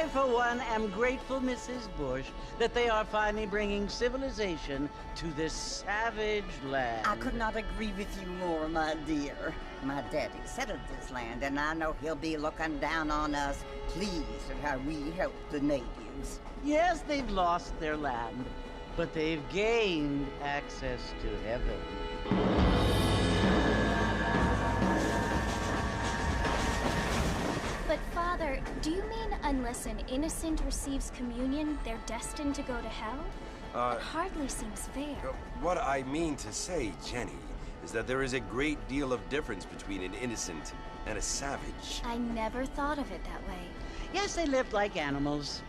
I, for one, am grateful, Mrs. Bush, that they are finally bringing civilization to this savage land. I could not agree with you more, my dear. My daddy settled this land, and I know he'll be looking down on us, pleased at how we help the natives. Yes, they've lost their land, but they've gained access to heaven. But, Father, do you mean unless an innocent receives communion, they're destined to go to hell? That hardly seems fair. What I mean to say, Jenny, is that there is a great deal of difference between an innocent and a savage. I never thought of it that way. Yes, they lived like animals,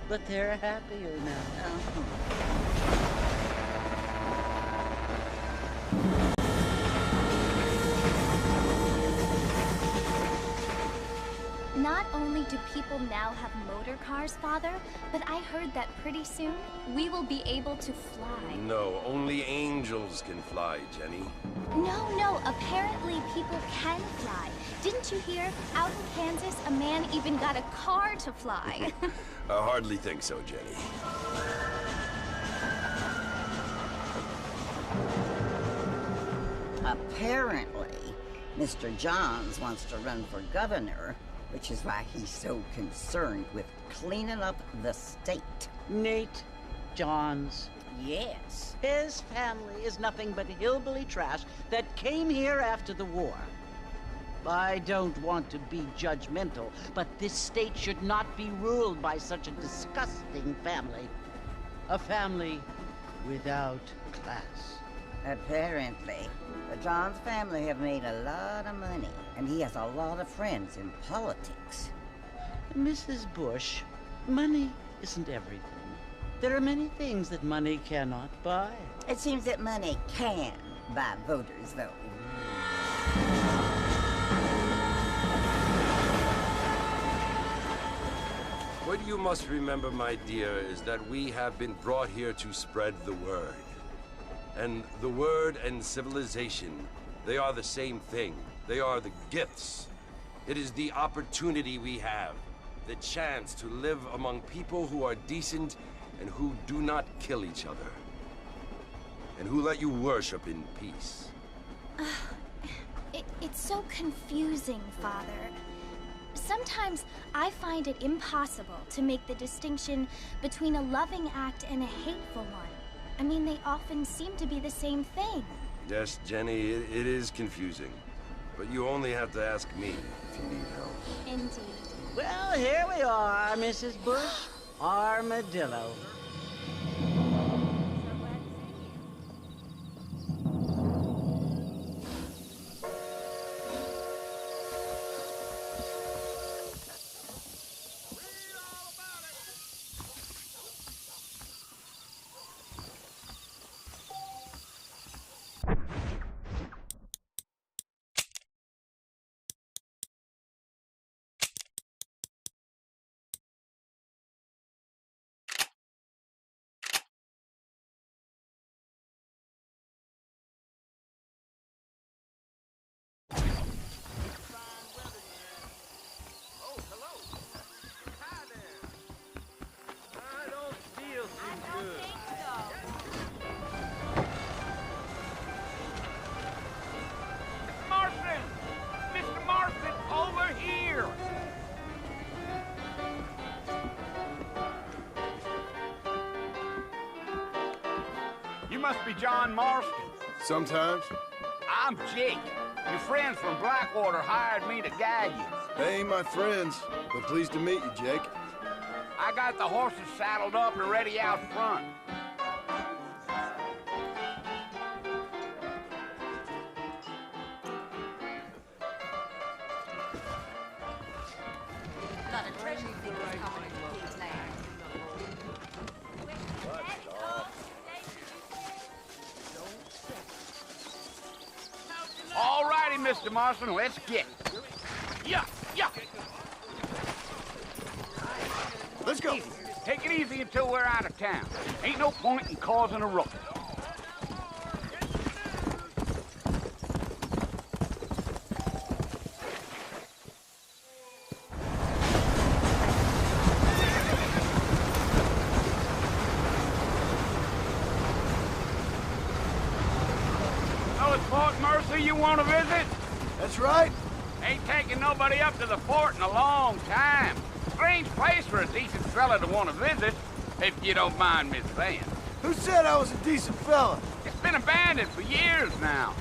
but they're happier now. Not only do people now have motor cars, Father, but I heard that pretty soon we will be able to fly. No, only angels can fly, Jenny. No, apparently people can fly. Didn't you hear? Out in Kansas, a man even got a car to fly. I hardly think so, Jenny. Apparently, Mr. Johns wants to run for governor, which is why he's so concerned with cleaning up the state. Nate Johns. Yes. His family is nothing but hillbilly trash that came here after the war. I don't want to be judgmental, but this state should not be ruled by such a disgusting family. A family without class. Apparently, the Johns family have made a lot of money, and he has a lot of friends in politics. Mrs. Bush, money isn't everything. There are many things that money cannot buy. It seems that money can buy voters, though. What you must remember, my dear, is that we have been brought here to spread the word. And the word and civilization, they are the same thing. They are the gifts. It is the opportunity we have, the chance to live among people who are decent and who do not kill each other, and who let you worship in peace. It's so confusing, Father. Sometimes I find it impossible to make the distinction between a loving act and a hateful one. I mean, they often seem to be the same thing. Yes, Jenny, it is confusing. But you only have to ask me if you need help. Indeed. Well, here we are, Mrs. Bush. Armadillo. Must be John Marston. Sometimes. I'm Jake. Your friends from Blackwater hired me to guide you. They ain't my friends, but pleased to meet you, Jake. I got the horses saddled up and ready out front. Not a treasure thief is coming into these lands. All righty, Mr. Marston, let's get it. Yeah. Let's go. Easy. Take it easy until we're out of town. Ain't no point in causing a ruckus. you want to visit? That's right. Ain't taking nobody up to the fort in a long time. Strange place for a decent fella to want to visit, if you don't mind me saying. Who said I was a decent fella? It's been abandoned for years now.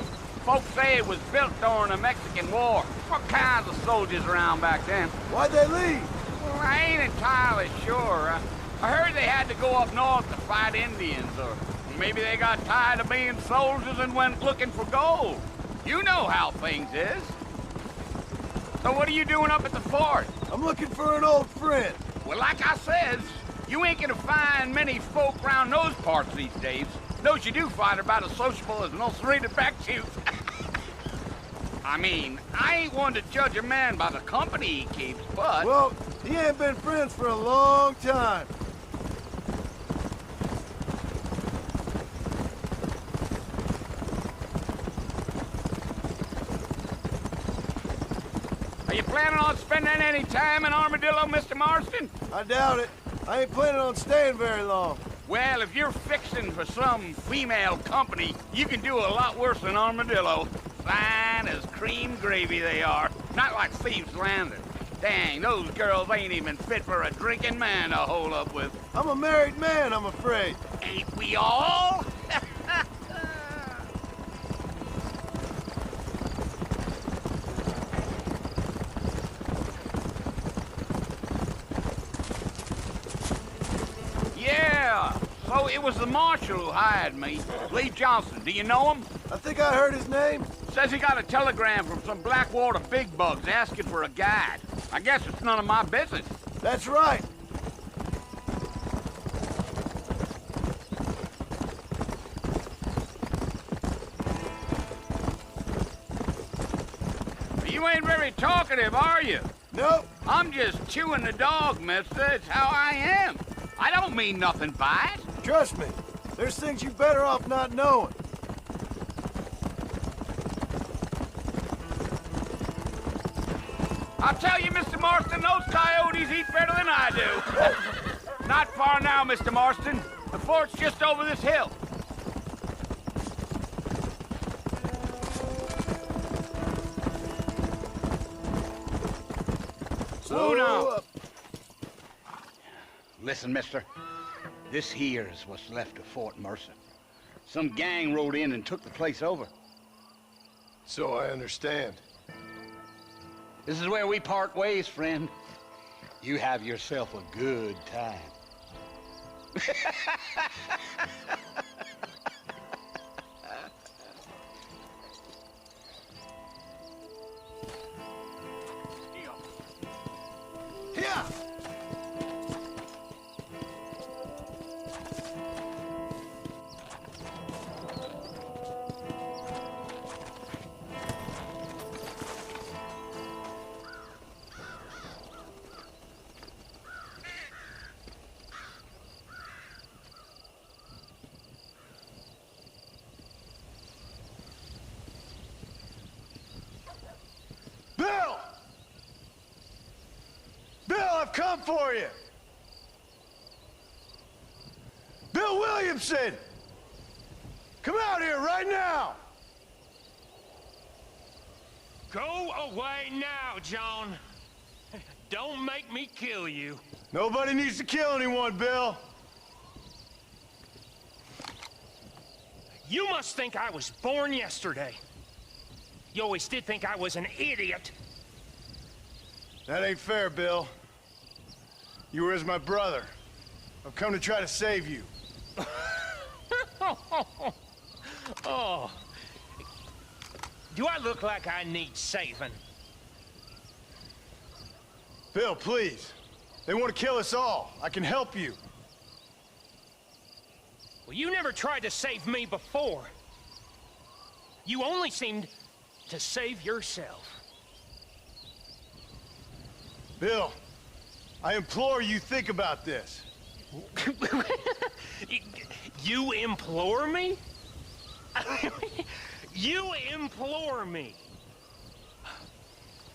Folks say it was built during the Mexican War. What kinds of soldiers around back then? Why'd they leave? Well, I ain't entirely sure. I heard they had to go up north to fight Indians, or maybe they got tired of being soldiers and went looking for gold. You know how things is. So what are you doing up at the fort? I'm looking for an old friend. Well, like I says, you ain't gonna find many folk around those parts these days. Those you do find are about as sociable as no serrated back shoes. I mean, I ain't one to judge a man by the company he keeps, but... Well, he ain't been friends for a long time. Are you planning on spending any time in Armadillo, Mr. Marston? I doubt it. I ain't planning on staying very long. Well, if you're fixing for some female company, you can do a lot worse than Armadillo. Fine as cream gravy they are. Not like Thieves' Landing. Dang, those girls ain't even fit for a drinking man to hole up with. I'm a married man, I'm afraid. Ain't we all? Yeah, so it was the marshal who hired me. Lee Johnson, do you know him? I think I heard his name. Says he got a telegram from some Blackwater big bugs asking for a guide. I guess it's none of my business. That's right. You ain't very talkative, are you? Nope. I'm just chewing the dog, mister. It's how I am. I don't mean nothing by it. Trust me. There's things you better off not knowing. I'll tell you, Mr. Marston, those coyotes eat better than I do. Not far now, Mr. Marston. The fort's just over this hill. So, now. Listen, mister. This here's what's left of Fort Mercer. Some gang rode in and took the place over. so I understand. This is where we part ways, friend. You have yourself a good time. Here! Bill! Bill, I've come for you! Bill Williamson! Come out here right now! Go away now, John. Don't make me kill you. Nobody needs to kill anyone, Bill. You must think I was born yesterday. You always did think I was an idiot. That ain't fair, Bill. You were as my brother. I've come to try to save you. Oh. Do I look like I need saving? Bill, please. They want to kill us all. I can help you. Well, you never tried to save me before. You only seemed to save yourself. Bill, I implore you think about this. You implore me? You implore me.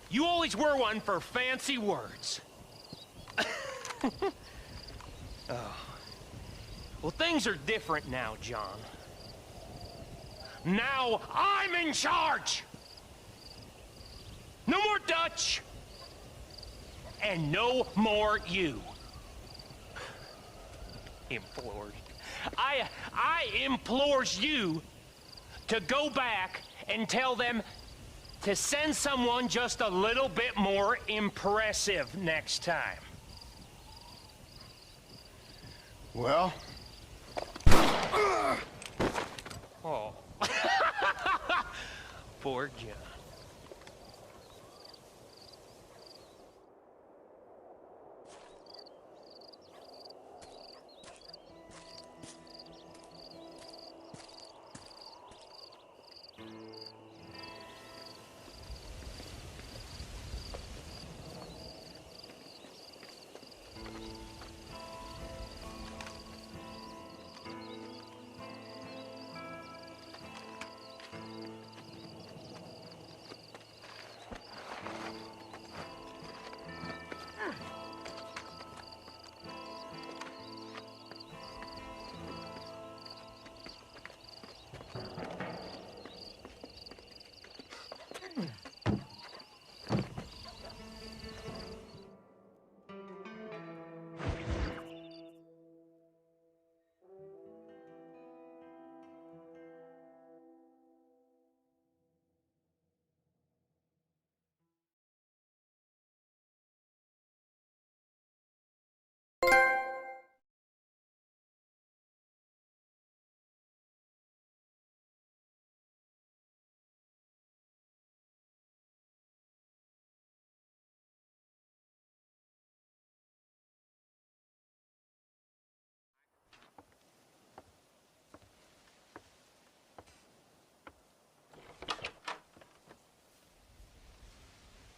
You always were one for fancy words. Oh. Well, things are different now, John. Now I'm in charge! No more Dutch! And no more you. Implores. I implores you to go back and tell them to send someone just a little bit more impressive next time. Well? Oh. Poor John.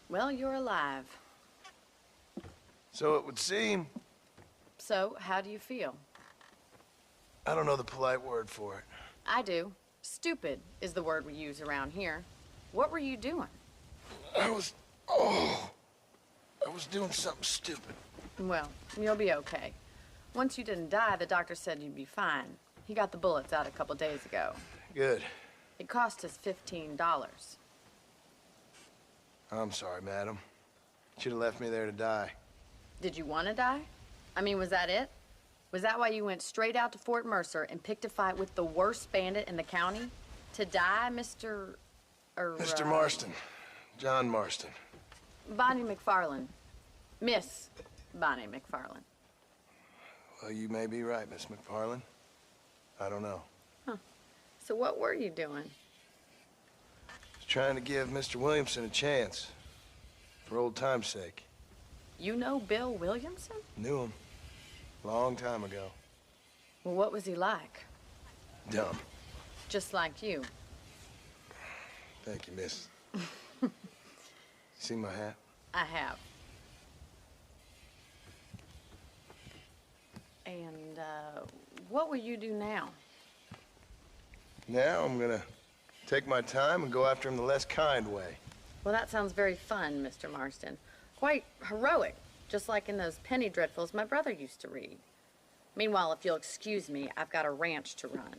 Well, you're alive. So it would seem. So, how do you feel? I don't know the polite word for it. I do. Stupid is the word we use around here. What were you doing? I was doing something stupid. Well, you'll be okay. Once you didn't die, the doctor said you'd be fine. He got the bullets out a couple days ago. Good. It cost us $15. I'm sorry, madam. Should have left me there to die. Did you want to die? I mean, was that it? Was that why you went straight out to Fort Mercer and picked a fight with the worst bandit in the county? To die, Mr. Mr. Marston. John Marston. Bonnie McFarland. Miss Bonnie McFarland. Well, you may be right, Miss McFarland. I don't know. So what were you doing? Just trying to give Mr. Williamson a chance. For old time's sake. You know Bill Williamson? Knew him. Long time ago. Well, what was he like? Dumb. Just like you. Thank you, miss. See my hat? I have. And, what will you do now? Now I'm gonna take my time and go after him the less kind way. Well, that sounds very fun, Mr. Marston. Quite heroic, just like in those penny dreadfuls my brother used to read. Meanwhile, if you'll excuse me, I've got a ranch to run.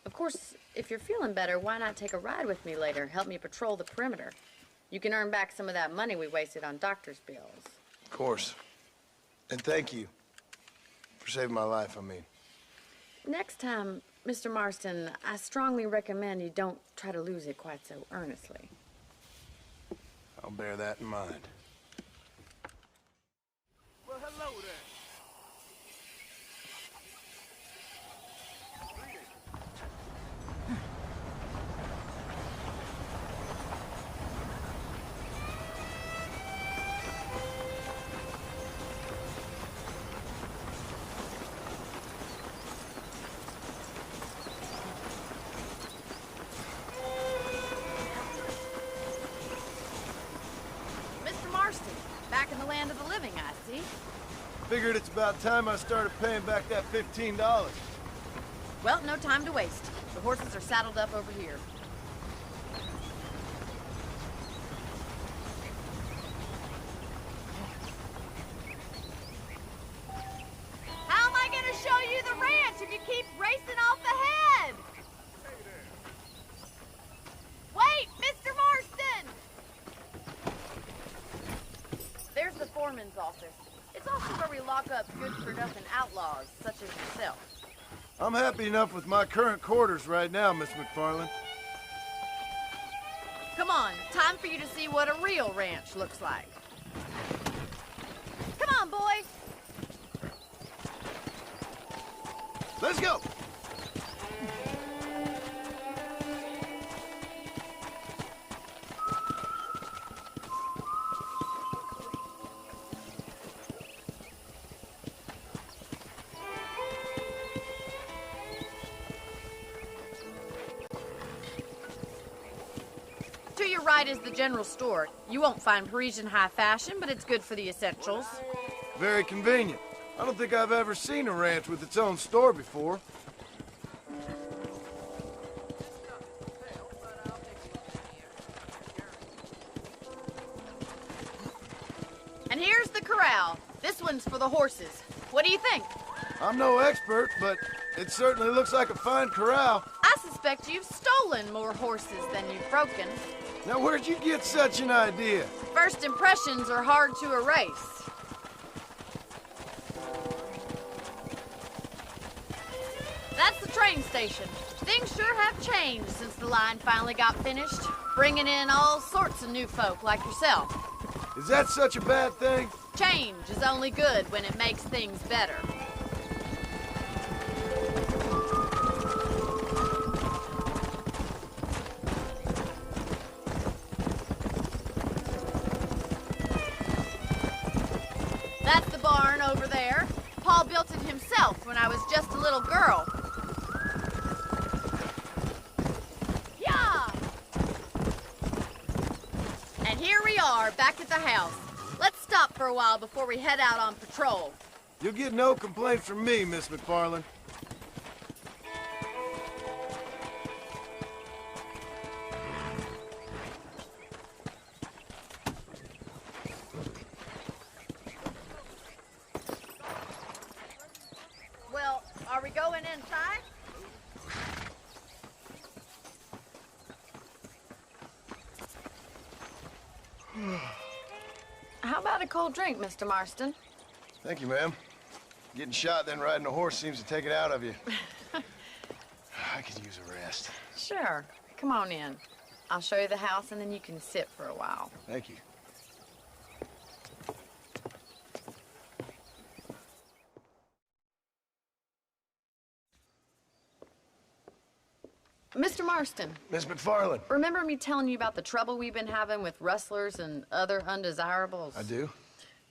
Of course, if you're feeling better, why not take a ride with me later? Help me patrol the perimeter. You can earn back some of that money we wasted on doctor's bills. Of course. And thank you for saving my life, I mean. Next time, Mr. Marston, I strongly recommend you don't try to lose it quite so earnestly. I'll bear that in mind. Well, hello there. Mr. Marston, back in the land of the living, I see. Figured it's about time I started paying back that $15. Well, no time to waste. The horses are saddled up over here. How am I going to show you the ranch if you keep racing off ahead? good-for-nothing outlaws, such as yourself. I'm happy enough with my current quarters right now, Miss McFarland. Come on, time for you to see what a real ranch looks like. Come on, boys! Let's go! To your right is the general store. You won't find Parisian high fashion, but it's good for the essentials. Very convenient. I don't think I've ever seen a ranch with its own store before. And here's the corral. This one's for the horses. What do you think? I'm no expert, but it certainly looks like a fine corral. I suspect you've stolen more horses than you've broken. Now, where'd you get such an idea? First impressions are hard to erase. That's the train station. Things sure have changed since the line finally got finished, bringing in all sorts of new folk like yourself. Is that such a bad thing? Change is only good when it makes things better. That's the barn over there. Paul built it himself when I was just a little girl. Yeah! And here we are, back at the house. Let's stop for a while before we head out on patrol. You'll get no complaints from me, Miss McFarland. Well, are we going inside? How about a cold drink, Mr. Marston? Thank you, ma'am. Getting shot, then riding a horse seems to take it out of you. I could use a rest. Sure. Come on in. I'll show you the house, and then you can sit for a while. Thank you. Mr. Marston, Miss McFarland. remember me telling you about the trouble we've been having with rustlers and other undesirables? I do.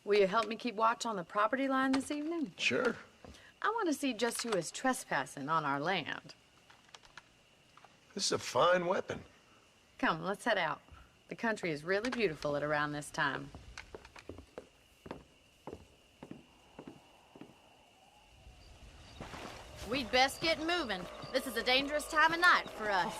Will you help me keep watch on the property line this evening? Sure. I want to see just who is trespassing on our land. This is a fine weapon. Come, let's head out. The country is really beautiful at around this time. We'd best get moving. This is a dangerous time of night for us.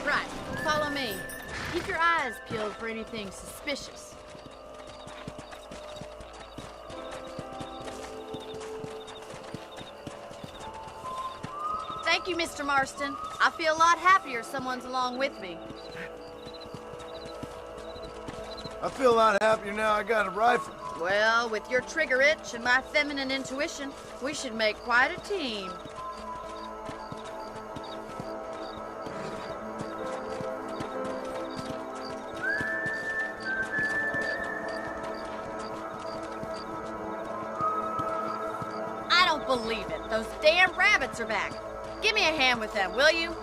Right, follow me. Keep your eyes peeled for anything suspicious. Thank you, Mr. Marston. I feel a lot happier someone's along with me. I feel a lot happier now I got a rifle. Well, with your trigger itch and my feminine intuition, we should make quite a team. I don't believe it. Those damn rabbits are back. Give me a hand with them, will you?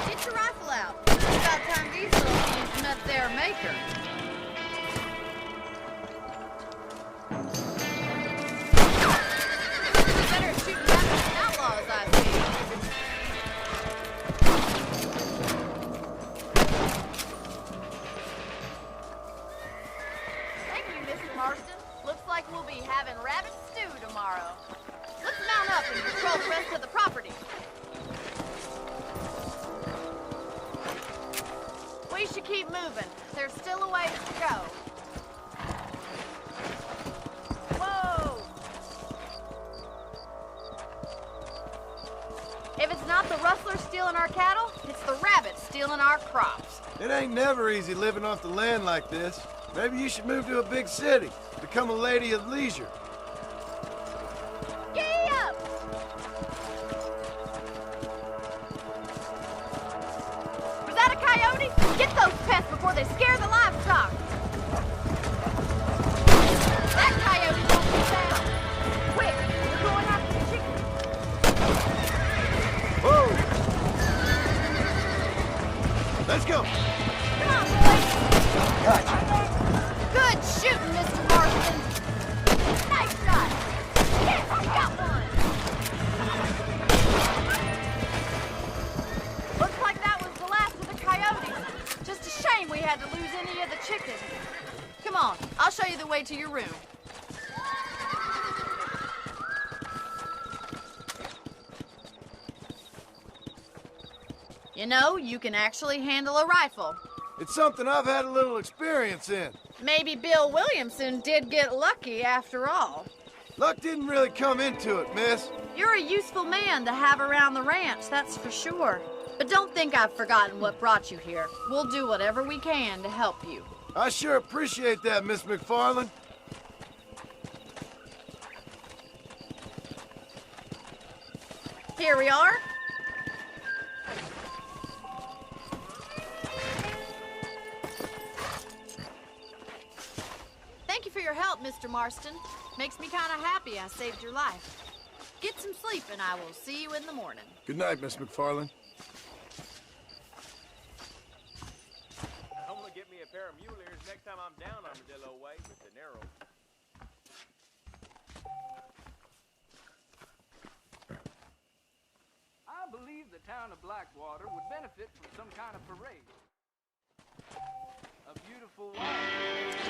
Get your rifle out. It's about time these little things met their maker. Better shoot rabbits and outlaws, I see. Thank you, Mr. Marston. Looks like we'll be having rabbit stew tomorrow. Let's mount up and patrol the rest of the property. keep moving. There's still a ways to go. Whoa! If it's not the rustlers stealing our cattle, it's the rabbits stealing our crops. It ain't never easy living off the land like this. Maybe you should move to a big city, become a lady of leisure. Giddy up! Was that a coyote? Get those pests before they scare the livestock. That coyote won't be found. Quick, we're going after the chickens. Whoa! Let's go! Come on, boys. Gotcha. Good shooting, Mr. Marston. Nice shot. Yes, I got one. Looks like that was the last of the coyotes. Just a shame we had to lose any of the chickens. Come on, I'll show you the way to your room. You know, you can actually handle a rifle. It's something I've had a little experience in. Maybe Bill Williamson did get lucky after all. Luck didn't really come into it, miss. You're a useful man to have around the ranch, that's for sure. But don't think I've forgotten what brought you here. We'll do whatever we can to help you. I sure appreciate that, Miss McFarland. Here we are. Thank you for your help, Mr. Marston. Makes me kind of happy I saved your life. Get some sleep and I will see you in the morning. Good night, Miss McFarland. I'm gonna get me a pair of mule ears next time I'm down Armadillo Way with the narrow. I believe the town of Blackwater would benefit from some kind of parade. A beautiful wife.